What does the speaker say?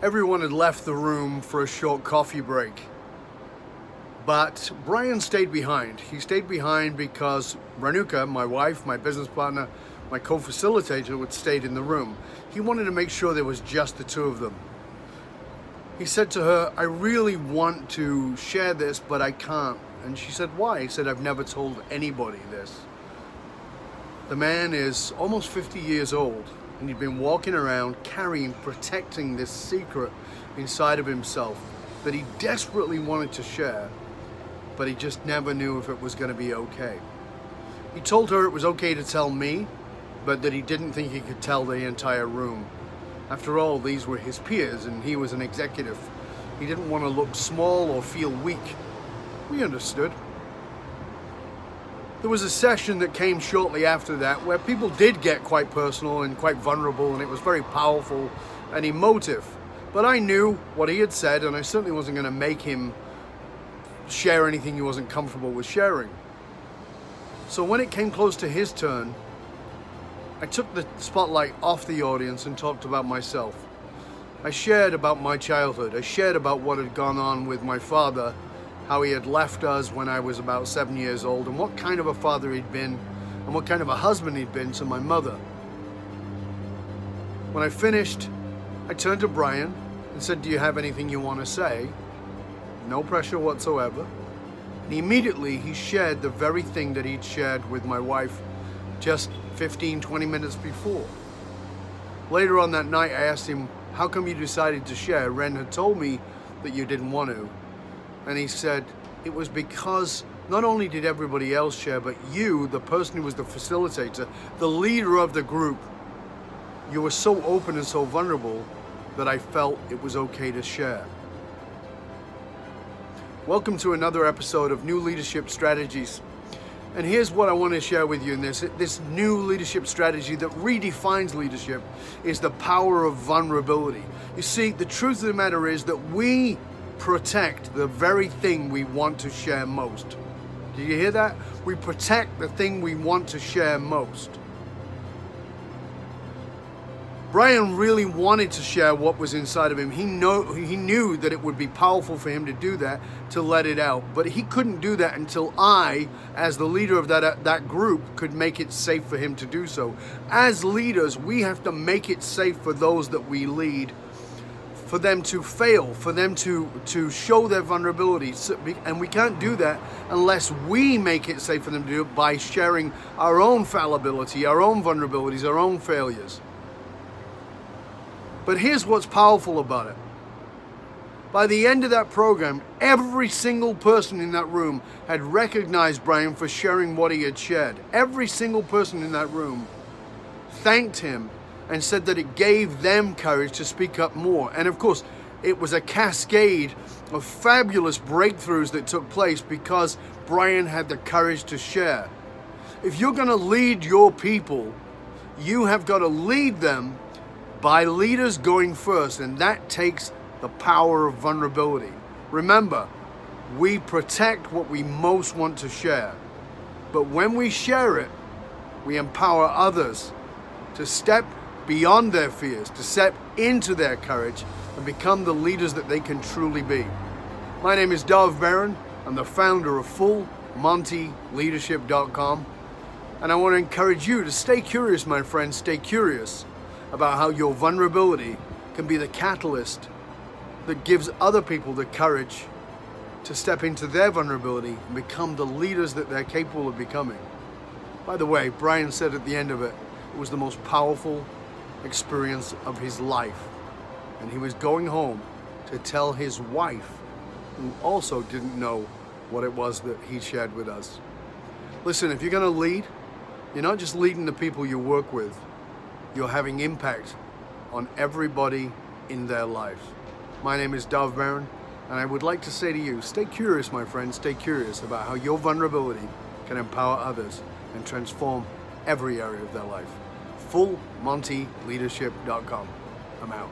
Everyone had left the room for a short coffee break, but Brian stayed behind. He stayed behind because Renuka, my wife, my business partner, my co-facilitator, had stayed in the room. He wanted to make sure there was just the two of them. He said to her, "I really want to share this, but I can't." And she said, "Why?" He said, "I've never told anybody this." The man is almost 50 years old, and he'd been walking around carrying, protecting this secret inside of himself that he desperately wanted to share, but he just never knew if it was going to be okay. He told her it was okay to tell me, but that he didn't think he could tell the entire room. After all, these were his peers, and he was an executive. He didn't want to look small or feel weak. We understood. There was a session that came shortly after that where people did get quite personal and quite vulnerable, and it was very powerful and emotive. But I knew what he had said, and I certainly wasn't going to make him share anything he wasn't comfortable with sharing. So when it came close to his turn, I took the spotlight off the audience and talked about myself. I shared about my childhood. I shared about what had gone on with my father, how he had left us when I was about 7 years old, and what kind of a father he'd been, and what kind of a husband he'd been to my mother. When I finished, I turned to Brian and said, "Do you have anything you want to say?" No pressure whatsoever. And immediately he shared the very thing that he'd shared with my wife just 15, 20 minutes before. Later on that night, I asked him, "How come you decided to share? Ren had told me that you didn't want to." And he said, "It was because not only did everybody else share, but you, the person who was the facilitator, the leader of the group, you were so open and so vulnerable that I felt it was okay to share." Welcome to another episode of New Leadership Strategies. And here's what I want to share with you in this new leadership strategy that redefines leadership is the power of vulnerability. You see, the truth of the matter is that we protect the very thing we want to share most. Do you hear that? We protect the thing we want to share most. Brian really wanted to share what was inside of him. He knew that it would be powerful for him to do that, to let it out. But he couldn't do that until I, as the leader of that group, could make it safe for him to do so. As leaders, we have to make it safe for those that we lead, for them to fail, for them to show their vulnerability. And we can't do that unless we make it safe for them to do it by sharing our own fallibility, our own vulnerabilities, our own failures. But here's what's powerful about it. By the end of that program, every single person in that room had recognized Brian for sharing what he had shared. Every single person in that room thanked him and said that it gave them courage to speak up more. And of course, it was a cascade of fabulous breakthroughs that took place because Brian had the courage to share. If you're going to lead your people, you have got to lead them by leaders going first, and that takes the power of vulnerability. Remember, we protect what we most want to share, but when we share it, we empower others to step beyond their fears, to step into their courage and become the leaders that they can truly be. My name is Dov Baron. I'm the founder of FullMontyLeadership.com, and I want to encourage you to stay curious, my friends. Stay curious about how your vulnerability can be the catalyst that gives other people the courage to step into their vulnerability and become the leaders that they're capable of becoming. By the way, Brian said at the end of it, it was the most powerful experience of his life. And he was going home to tell his wife, who also didn't know what it was that he shared with us. Listen, if you're going to lead, you're not just leading the people you work with, you're having impact on everybody in their lives. My name is Dov Baron, and I would like to say to you, stay curious, my friend, stay curious about how your vulnerability can empower others and transform every area of their life. FullMontyLeadership.com. I'm out.